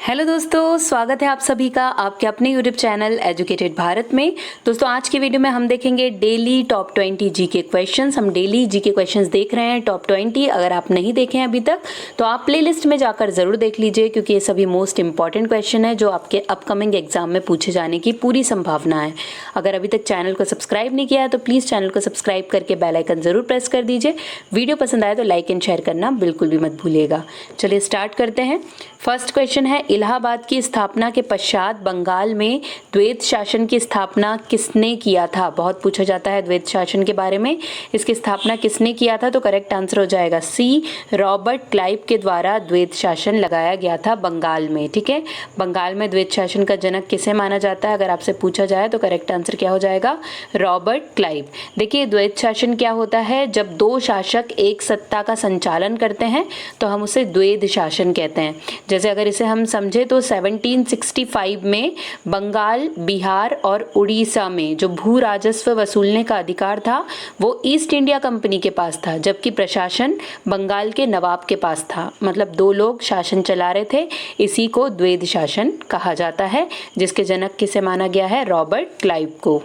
Hello दोस्तों, स्वागत है आप सभी का आपके अपने यूट्यूब चैनल एजुकेटेड भारत में। दोस्तों आज की वीडियो में हम देखेंगे डेली टॉप 20 जीके क्वेश्चंस। हम डेली जीके क्वेश्चंस देख रहे हैं टॉप 20। अगर आप नहीं देखे हैं अभी तक तो आप प्लेलिस्ट में जाकर ज़रूर देख लीजिए, क्योंकि ये सभी मोस्ट इंपॉर्टेंट क्वेश्चन है जो आपके अपकमिंग एग्जाम में पूछे जाने की पूरी संभावना है। अगर अभी तक चैनल को सब्सक्राइब नहीं किया है तो प्लीज़ चैनल को सब्सक्राइब करके बेल आइकन ज़रूर प्रेस कर दीजिए। वीडियो पसंद आए तो लाइक एंड शेयर करना बिल्कुल भी मत भूलिएगा। चलिए स्टार्ट करते हैं। फर्स्ट क्वेश्चन है, इलाहाबाद की स्थापना के पश्चात बंगाल में द्वैत शासन की स्थापना किसने किया था? बहुत पूछा जाता है द्वैत शासन के बारे में। इसकी स्थापना किसने किया था? तो करेक्ट आंसर हो जाएगा सी, रॉबर्ट क्लाइव के द्वारा द्वैत शासन लगाया गया था बंगाल में। ठीक है, बंगाल में द्वैत शासन का जनक किसे माना जाता है? अगर आपसे पूछा जाए तो करेक्ट आंसर क्या हो जाएगा? Robert Clive. देखिए द्वैत शासन क्या होता है? जब दो शासक एक सत्ता का संचालन करते हैं तो हम उसे द्वैत शासन कहते हैं। जैसे अगर इसे हम समझे तो 1765 में बंगाल, बिहार और उड़ीसा में जो भू राजस्व वसूलने का अधिकार था वो ईस्ट इंडिया कंपनी के पास था, जबकि प्रशासन बंगाल के नवाब के पास था। मतलब दो लोग शासन चला रहे थे। इसी को द्वैत शासन कहा जाता है, जिसके जनक किसे माना गया है? रॉबर्ट क्लाइव को।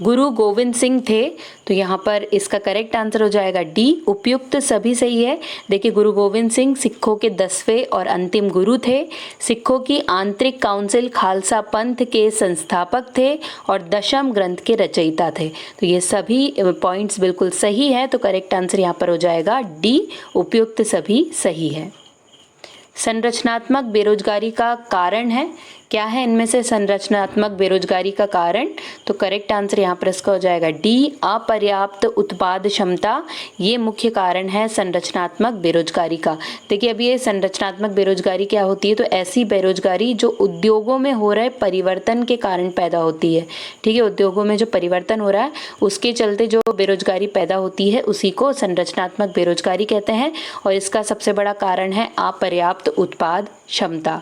गुरु गोविंद सिंह थे, तो यहाँ पर इसका करेक्ट आंसर हो जाएगा डी, उपयुक्त सभी सही है। देखिए गुरु गोविंद सिंह सिखों के 10वें और अंतिम गुरु थे। सिखों की आंतरिक काउंसिल खालसा पंथ के संस्थापक थे और दशम ग्रंथ के रचयिता थे। तो ये सभी पॉइंट्स बिल्कुल सही है, तो करेक्ट आंसर यहाँ पर हो जाएगा डी, उपयुक्त सभी सही है। संरचनात्मक बेरोजगारी का कारण है, क्या है इनमें से संरचनात्मक बेरोजगारी का कारण? तो करेक्ट आंसर यहाँ पर इसका हो जाएगा डी, अपर्याप्त उत्पाद क्षमता। ये मुख्य कारण है संरचनात्मक बेरोजगारी का। देखिए अभी ये संरचनात्मक बेरोजगारी क्या होती है? तो ऐसी बेरोजगारी जो उद्योगों में हो रहे परिवर्तन के कारण पैदा होती है। ठीक है, उद्योगों में जो परिवर्तन हो रहा है उसके चलते जो बेरोजगारी पैदा होती है उसी को संरचनात्मक बेरोजगारी कहते हैं, और इसका सबसे बड़ा कारण है अपर्याप्त उत्पाद क्षमता।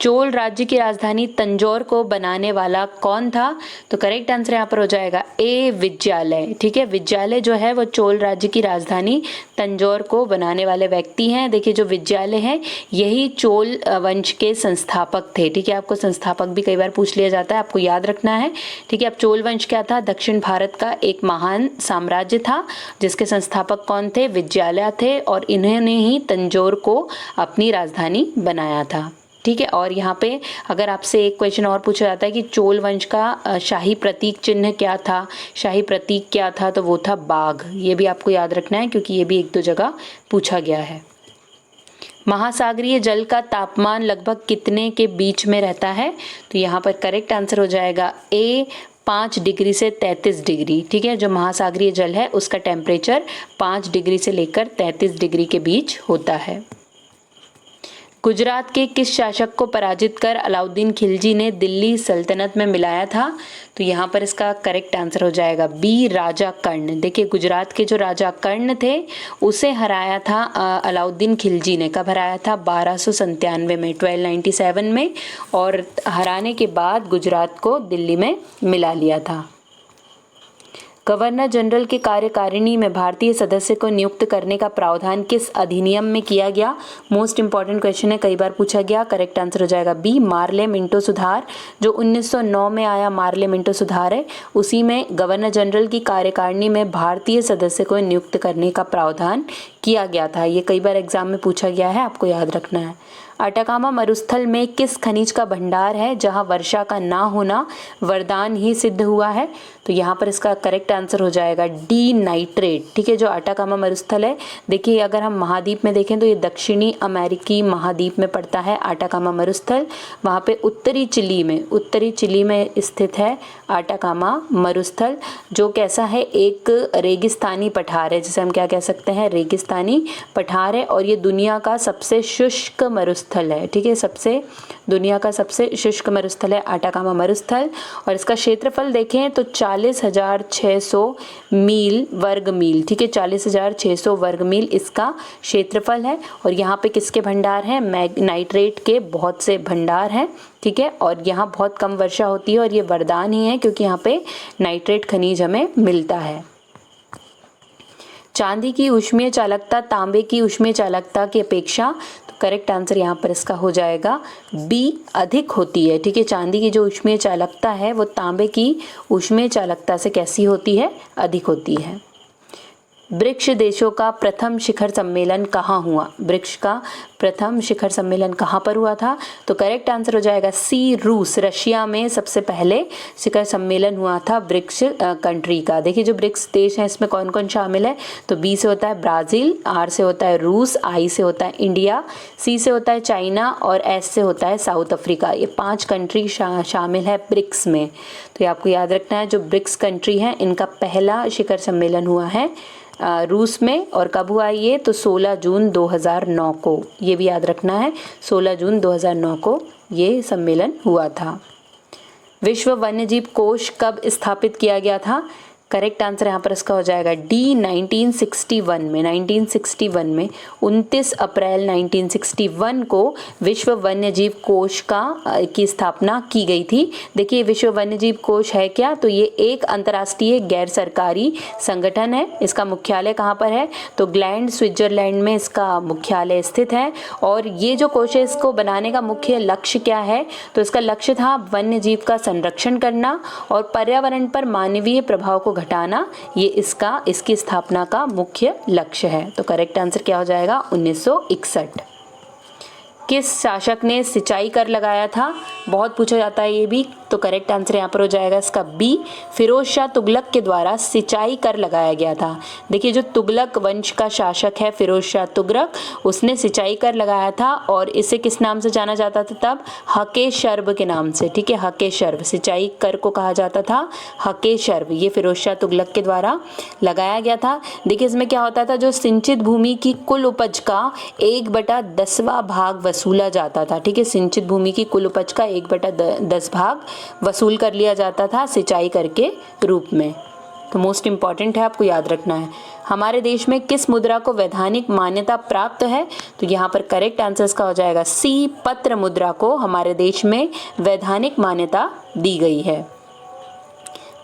चोल राज्य की राजधानी तंजौर को बनाने वाला कौन था? तो करेक्ट आंसर यहाँ पर हो जाएगा ए, विजयालय। ठीक है, विजयालय जो है वो चोल राज्य की राजधानी तंजौर को बनाने वाले व्यक्ति हैं। देखिए जो विजयालय हैं यही चोल वंश के संस्थापक थे। ठीक है, आपको संस्थापक भी कई बार पूछ लिया जाता है, आपको याद रखना है। ठीक है, अब चोल वंश क्या था? दक्षिण भारत का एक महान साम्राज्य था जिसके संस्थापक कौन थे? विजयालय थे, और इन्होंने ही तंजौर को अपनी राजधानी बनाया था। ठीक है, और यहाँ पे अगर आपसे एक क्वेश्चन और पूछा जाता है कि चोल वंश का शाही प्रतीक चिन्ह क्या था, शाही प्रतीक क्या था, तो वो था बाघ। ये भी आपको याद रखना है क्योंकि ये भी एक दो जगह पूछा गया है। महासागरीय जल का तापमान लगभग कितने के बीच में रहता है? तो यहाँ पर करेक्ट आंसर हो जाएगा ए, 5 डिग्री से 33 डिग्री। ठीक है, जो महासागरीय जल है उसका टेम्परेचर 5 डिग्री से लेकर 33 डिग्री के बीच होता है। गुजरात के किस शासक को पराजित कर अलाउद्दीन खिलजी ने दिल्ली सल्तनत में मिलाया था? तो यहाँ पर इसका करेक्ट आंसर हो जाएगा बी, राजा कर्ण। देखिए गुजरात के जो राजा कर्ण थे उसे हराया था अलाउद्दीन खिलजी ने। कब हराया था? 1297 में, 1297 में, और हराने के बाद गुजरात को दिल्ली में मिला लिया था। गवर्नर जनरल के कार्यकारिणी में भारतीय सदस्य को नियुक्त करने का प्रावधान किस अधिनियम में किया गया? मोस्ट इंपॉर्टेंट क्वेश्चन है, कई बार पूछा गया। करेक्ट आंसर हो जाएगा बी, मार्ले मिंटो सुधार। जो 1909 में आया मार्ले मिंटो सुधार है, उसी में गवर्नर जनरल की कार्यकारिणी में भारतीय सदस्य को नियुक्त करने का प्रावधान किया गया था। ये कई बार एग्जाम में पूछा गया है, आपको याद रखना है। अटाकामा मरुस्थल में किस खनिज का भंडार है जहां वर्षा का ना होना वरदान ही सिद्ध हुआ है? तो यहाँ पर इसका करेक्ट आंसर हो जाएगा डी, नाइट्रेट। ठीक है, जो अटाकामा मरुस्थल है, देखिए अगर हम महाद्वीप में देखें तो ये दक्षिणी अमेरिकी महाद्वीप में पड़ता है अटाकामा मरुस्थल। वहाँ पे उत्तरी चिली में स्थित है अटाकामा मरुस्थल, जो कैसा है? एक रेगिस्तानी पठार है, जिसे हम क्या कह सकते हैं? रेगिस्तानी पठार है, और ये दुनिया का सबसे शुष्क मरुस्थल है। ठीक है, दुनिया का सबसे शुष्क मरुस्थल है अटाकामा मरुस्थल, और इसका क्षेत्रफल देखें तो 40,600 वर्ग मील। ठीक है, 40,600 वर्ग मील इसका क्षेत्रफल है, और यहाँ पे किसके भंडार हैं? नाइट्रेट के बहुत से भंडार हैं। ठीक है, और यहाँ बहुत कम वर्षा होती है, और ये वरदान ही है क्योंकि यहाँ पे नाइट्रेट खनिज हमें मिलता है। चांदी की ऊष्मीय चालकता तांबे की ऊष्मीय चालकता की अपेक्षा, तो करेक्ट आंसर यहाँ पर इसका हो जाएगा बी, अधिक होती है। ठीक है, चांदी की जो ऊष्मीय चालकता है वो तांबे की ऊष्मीय चालकता से कैसी होती है, अधिक होती है। ब्रिक्स देशों का प्रथम शिखर सम्मेलन कहाँ हुआ? ब्रिक्स का प्रथम शिखर सम्मेलन कहाँ पर हुआ था? तो करेक्ट आंसर हो जाएगा सी, रूस, रशिया में सबसे पहले शिखर सम्मेलन हुआ था ब्रिक्स कंट्री का। देखिए जो ब्रिक्स देश हैं इसमें कौन कौन शामिल है, तो बी से होता है ब्राज़ील, आर से होता है रूस, आई से होता है इंडिया, सी से होता है चाइना और एस से होता है साउथ अफ्रीका। ये 5 कंट्री शामिल है ब्रिक्स में। तो ये आपको याद रखना है, जो ब्रिक्स कंट्री हैं इनका पहला शिखर सम्मेलन हुआ है रूस में। और कब हुआ ये, तो 16 जून 2009 को। ये भी याद रखना है, 16 जून 2009 को ये सम्मेलन हुआ था। विश्व वन्यजीव कोष कब स्थापित किया गया था? करेक्ट आंसर यहाँ पर इसका हो जाएगा डी, 1961 में। 1961 में 29 अप्रैल 1961 को विश्व वन्यजीव कोष की स्थापना की गई थी। देखिए विश्व वन्यजीव कोष है क्या, तो ये एक अंतर्राष्ट्रीय गैर सरकारी संगठन है। इसका मुख्यालय कहाँ पर है, तो ग्लैंड, स्विट्जरलैंड में इसका मुख्यालय स्थित है। और ये जो कोष है इसको बनाने का मुख्य लक्ष्य क्या है, तो इसका लक्ष्य था वन्यजीव का संरक्षण करना और पर्यावरण पर मानवीय प्रभाव को घटाना। ये इसकी स्थापना का मुख्य लक्ष्य है। तो करेक्ट आंसर क्या हो जाएगा, 1961। किस शासक ने सिंचाई कर लगाया था? बहुत पूछा जाता है ये भी। तो करेक्ट आंसर यहाँ पर हो जाएगा इसका बी, फिरोज शाह तुगलक के द्वारा सिंचाई कर लगाया गया था। देखिए जो तुगलक वंश का शासक है फिरोज शाह तुगलक, उसने सिंचाई कर लगाया था और इसे किस नाम से जाना जाता था तब, हके शर्ब के नाम से। ठीक है, हके शर्ब, सिंचाई कर को कहा जाता था हके शर्ब। ये फिरोज शाह तुगलक के द्वारा लगाया गया था। देखिए इसमें क्या होता था, जो सिंचित भूमि की कुल उपज का 1/10वां भाग वसूला जाता था। ठीक है, सिंचित भूमि की कुल उपज का 1/10 भाग वसूल कर लिया जाता था सिंचाई कर के रूप में। तो मोस्ट इंपॉर्टेंट है, आपको याद रखना है। हमारे देश में किस मुद्रा को वैधानिक मान्यता प्राप्त है? तो यहाँ पर करेक्ट आंसर इसका हो जाएगा सी, पत्र मुद्रा को हमारे देश में वैधानिक मान्यता दी गई है।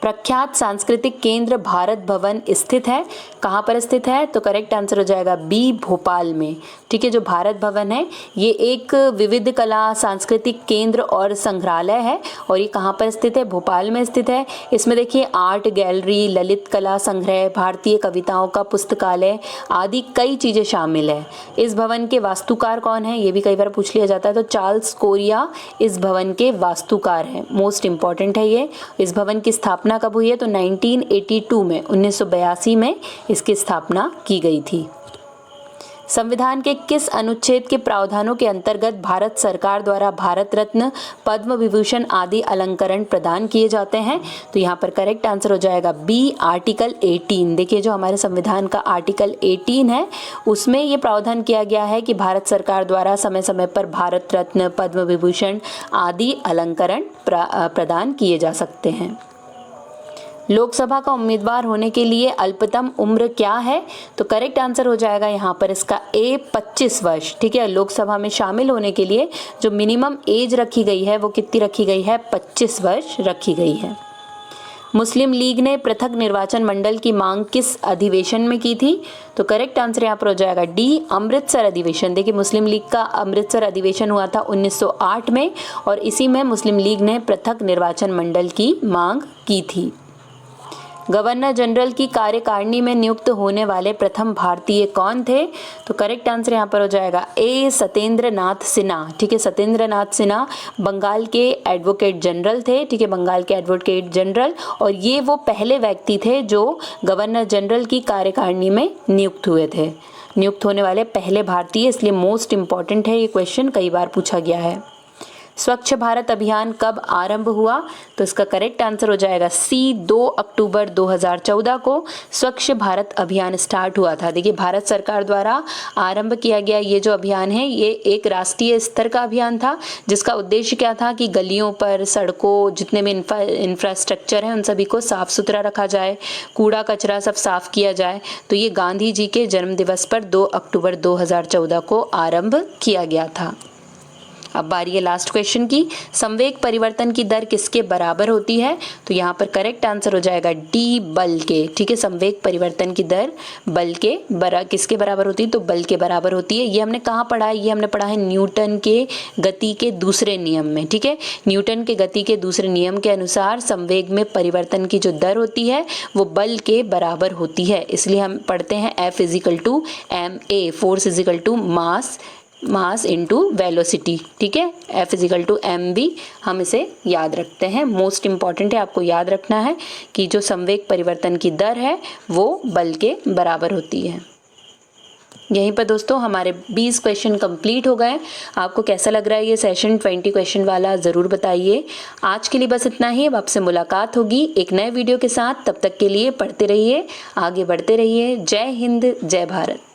प्रख्यात सांस्कृतिक केंद्र भारत भवन स्थित है, कहाँ पर स्थित है? तो करेक्ट आंसर हो जाएगा बी, भोपाल में। ठीक है, जो भारत भवन है ये एक विविध कला सांस्कृतिक केंद्र और संग्रहालय है और ये कहाँ पर स्थित है? भोपाल में स्थित है। इसमें देखिए आर्ट गैलरी, ललित कला संग्रह, भारतीय कविताओं का पुस्तकालय आदि कई चीज़ें शामिल है। इस भवन के वास्तुकार कौन है, ये भी कई बार पूछ लिया जाता है। तो चार्ल्स कोरिया इस भवन के वास्तुकार हैं। मोस्ट इंपॉर्टेंट है ये। इस भवन की स्थापना कब हुई है? तो 1982 में, 1982 में इसकी स्थापना की गई थी। संविधान के किस अनुच्छेद के प्रावधानों के अंतर्गत भारत सरकार द्वारा भारत रत्न, पद्म विभूषण आदि अलंकरण प्रदान किए जाते हैं? तो यहाँ पर करेक्ट आंसर हो जाएगा बी, आर्टिकल 18। देखिए जो हमारे संविधान का आर्टिकल 18 है उसमें ये प्रावधान किया गया है कि भारत सरकार द्वारा समय समय पर भारत रत्न, पद्म विभूषण आदि अलंकरण प्रदान किए जा सकते हैं। लोकसभा का उम्मीदवार होने के लिए अल्पतम उम्र क्या है? तो करेक्ट आंसर हो जाएगा यहाँ पर इसका ए, 25 वर्ष। ठीक है, लोकसभा में शामिल होने के लिए जो मिनिमम एज रखी गई है वो कितनी रखी गई है? 25 वर्ष रखी गई है। मुस्लिम लीग ने पृथक निर्वाचन मंडल की मांग किस अधिवेशन में की थी? तो करेक्ट आंसर यहाँ पर हो जाएगा डी, अमृतसर अधिवेशन। देखिए मुस्लिम लीग का अमृतसर अधिवेशन हुआ था 1908 में और इसी में मुस्लिम लीग ने पृथक निर्वाचन मंडल की मांग की थी। गवर्नर जनरल की कार्यकारिणी में नियुक्त होने वाले प्रथम भारतीय कौन थे? तो करेक्ट आंसर यहाँ पर हो जाएगा ए, सत्येंद्र नाथ सिन्हा। ठीक है, सत्येंद्र नाथ सिन्हा बंगाल के एडवोकेट जनरल थे। ठीक है, बंगाल के एडवोकेट जनरल, और ये वो पहले व्यक्ति थे जो गवर्नर जनरल की कार्यकारिणी में नियुक्त हुए थे, नियुक्त होने वाले पहले भारतीय। इसलिए मोस्ट इंपॉर्टेंट है ये क्वेश्चन, कई बार पूछा गया है। स्वच्छ भारत अभियान कब आरंभ हुआ? तो इसका करेक्ट आंसर हो जाएगा सी, 2 अक्टूबर 2014 को स्वच्छ भारत अभियान स्टार्ट हुआ था। देखिए भारत सरकार द्वारा आरंभ किया गया ये जो अभियान है ये एक राष्ट्रीय स्तर का अभियान था जिसका उद्देश्य क्या था कि गलियों पर, सड़कों, जितने भी इंफ्रास्ट्रक्चर हैं उन सभी को साफ सुथरा रखा जाए, कूड़ा कचरा सब साफ किया जाए। तो ये गांधी जी के जन्म दिवस पर 2 अक्टूबर 2014 को आरंभ किया गया था। अब बारी है लास्ट क्वेश्चन की। संवेग परिवर्तन की दर किसके बराबर होती है? तो यहाँ पर करेक्ट आंसर हो जाएगा डी, बल के। ठीक है, संवेग परिवर्तन की दर बल के किसके बराबर होती है? तो बल के बराबर होती है। ये हमने कहाँ पढ़ा है? ये हमने पढ़ा है न्यूटन के गति के दूसरे नियम में। ठीक है, न्यूटन के गति के दूसरे नियम के अनुसार संवेग में परिवर्तन की जो दर होती है वो बल के बराबर होती है। इसलिए हम पढ़ते हैं F equal to M A, force equal to mass into velocity. ठीक है, F equal to M B, हम इसे याद रखते हैं। मोस्ट इंपॉर्टेंट है, आपको याद रखना है कि जो संवेग परिवर्तन की दर है वो बल के बराबर होती है। यहीं पर दोस्तों हमारे 20 क्वेश्चन कंप्लीट हो गए। आपको कैसा लग रहा है ये सेशन 20 क्वेश्चन वाला, ज़रूर बताइए। आज के लिए बस इतना ही। अब आपसे मुलाकात होगी एक नए वीडियो के साथ। तब तक के लिए पढ़ते रहिए, आगे बढ़ते रहिए। जय हिंद, जय भारत।